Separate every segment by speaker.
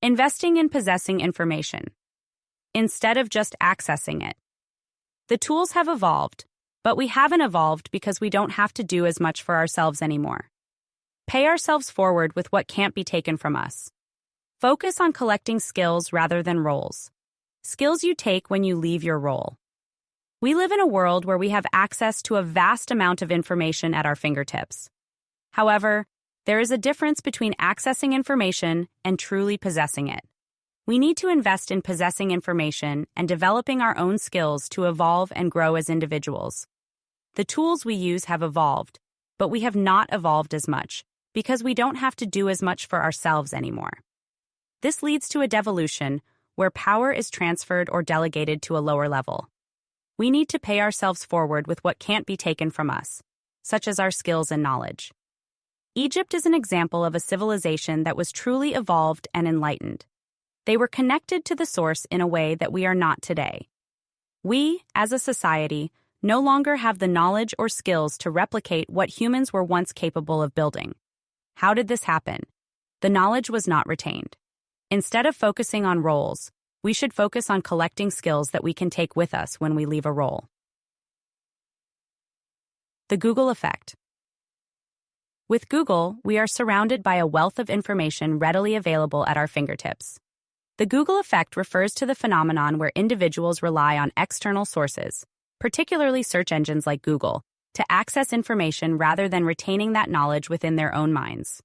Speaker 1: Investing in possessing information, instead of just accessing it. The tools have evolved, but we haven't evolved because we don't have to do as much for ourselves anymore. Pay ourselves forward with what can't be taken from us. Focus on collecting skills rather than roles. Skills you take when you leave your role. We live in a world where we have access to a vast amount of information at our fingertips. However, there is a difference between accessing information and truly possessing it. We need to invest in possessing information and developing our own skills to evolve and grow as individuals. The tools we use have evolved, but we have not evolved as much because we don't have to do as much for ourselves anymore. This leads to a devolution where power is transferred or delegated to a lower level. We need to pay ourselves forward with what can't be taken from us, such as our skills and knowledge. Egypt is an example of a civilization that was truly evolved and enlightened. They were connected to the source in a way that we are not today. We, as a society, no longer have the knowledge or skills to replicate what humans were once capable of building. How did this happen? The knowledge was not retained. Instead of focusing on roles, we should focus on collecting skills that we can take with us when we leave a role. The Google effect. With Google, we are surrounded by a wealth of information readily available at our fingertips. The Google effect refers to the phenomenon where individuals rely on external sources, particularly search engines like Google, to access information rather than retaining that knowledge within their own minds.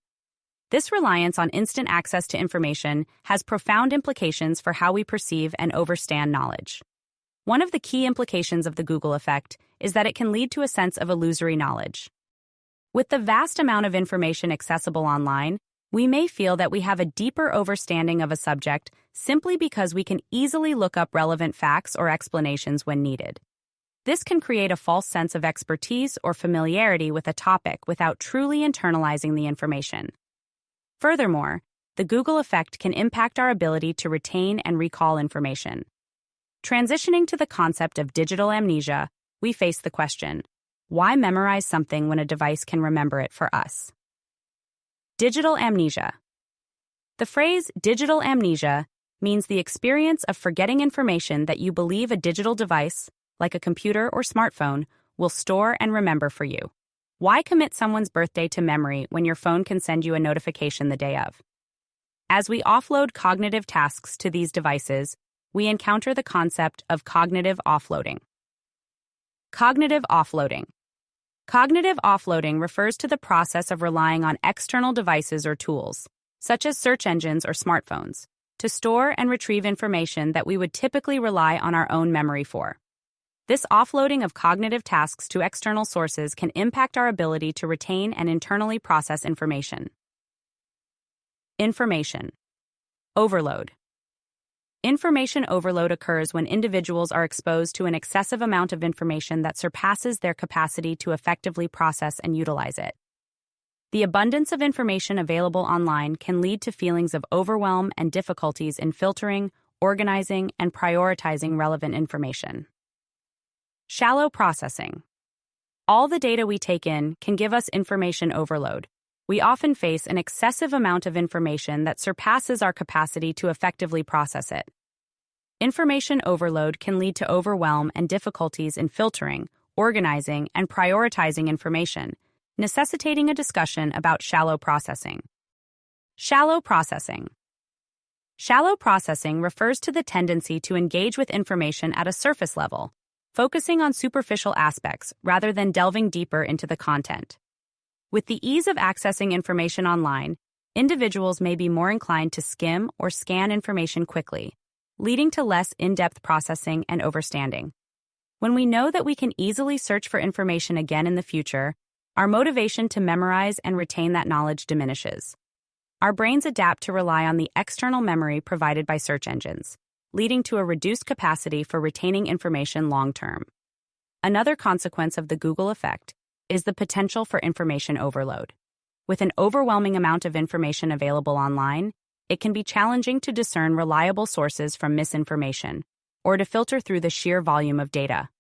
Speaker 1: This reliance on instant access to information has profound implications for how we perceive and understand knowledge. One of the key implications of the Google effect is that it can lead to a sense of illusory knowledge. With the vast amount of information accessible online, we may feel that we have a deeper understanding of a subject simply because we can easily look up relevant facts or explanations when needed. This can create a false sense of expertise or familiarity with a topic without truly internalizing the information. Furthermore, the Google effect can impact our ability to retain and recall information. Transitioning to the concept of digital amnesia, we face the question, why memorize something when a device can remember it for us? Digital amnesia. The phrase digital amnesia means the experience of forgetting information that you believe a digital device, like a computer or smartphone, will store and remember for you. Why commit someone's birthday to memory when your phone can send you a notification the day of? As we offload cognitive tasks to these devices, we encounter the concept of cognitive offloading. Cognitive offloading. Cognitive offloading refers to the process of relying on external devices or tools, such as search engines or smartphones, to store and retrieve information that we would typically rely on our own memory for. This offloading of cognitive tasks to external sources can impact our ability to retain and internally process information. Information overload. Information overload occurs when individuals are exposed to an excessive amount of information that surpasses their capacity to effectively process and utilize it. The abundance of information available online can lead to feelings of overwhelm and difficulties in filtering, organizing, and prioritizing relevant information. Shallow processing. All the data we take in can give us information overload. We often face an excessive amount of information that surpasses our capacity to effectively process it. Information overload can lead to overwhelm and difficulties in filtering, organizing, and prioritizing information, necessitating a discussion about shallow processing. Shallow processing. Shallow processing refers to the tendency to engage with information at a surface level, focusing on superficial aspects rather than delving deeper into the content. With the ease of accessing information online, individuals may be more inclined to skim or scan information quickly, leading to less in-depth processing and understanding. When we know that we can easily search for information again in the future, our motivation to memorize and retain that knowledge diminishes. Our brains adapt to rely on the external memory provided by search engines, leading to a reduced capacity for retaining information long-term. Another consequence of the Google effect is the potential for information overload. With an overwhelming amount of information available online, it can be challenging to discern reliable sources from misinformation, or to filter through the sheer volume of data.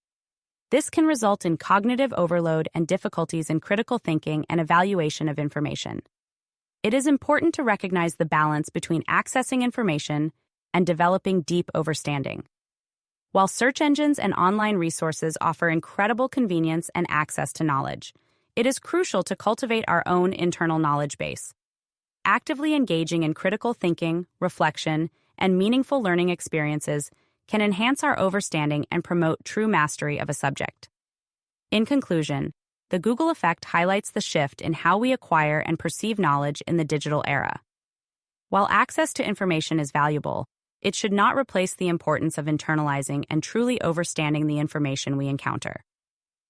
Speaker 1: This can result in cognitive overload and difficulties in critical thinking and evaluation of information. It is important to recognize the balance between accessing information and developing deep understanding. While search engines and online resources offer incredible convenience and access to knowledge, it is crucial to cultivate our own internal knowledge base. Actively engaging in critical thinking, reflection, and meaningful learning experiences can enhance our understanding and promote true mastery of a subject. In conclusion, the Google effect highlights the shift in how we acquire and perceive knowledge in the digital era. While access to information is valuable, it should not replace the importance of internalizing and truly understanding the information we encounter.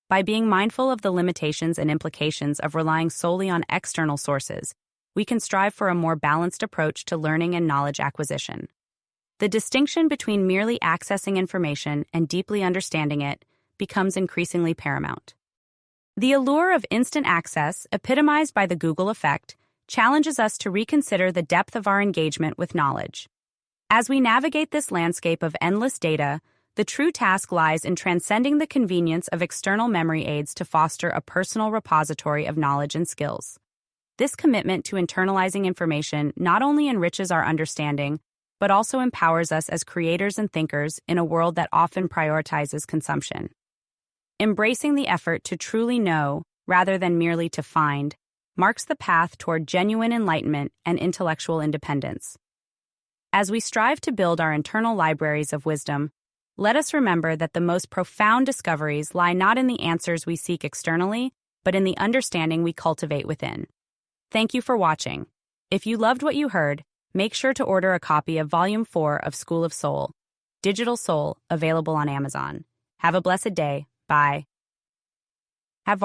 Speaker 1: By being mindful of the limitations and implications of relying solely on external sources, we can strive for a more balanced approach to learning and knowledge acquisition. The distinction between merely accessing information and deeply understanding it becomes increasingly paramount. The allure of instant access, epitomized by the Google effect, challenges us to reconsider the depth of our engagement with knowledge. As we navigate this landscape of endless data, the true task lies in transcending the convenience of external memory aids to foster a personal repository of knowledge and skills. This commitment to internalizing information not only enriches our understanding, but also empowers us as creators and thinkers in a world that often prioritizes consumption. Embracing the effort to truly know, rather than merely to find, marks the path toward genuine enlightenment and intellectual independence. As we strive to build our internal libraries of wisdom, let us remember that the most profound discoveries lie not in the answers we seek externally, but in the understanding we cultivate within. Thank you for watching. If you loved what you heard, make sure to order a copy of Volume 4 of School of Soul, Digital Soul, available on Amazon. Have a blessed day. Bye. Have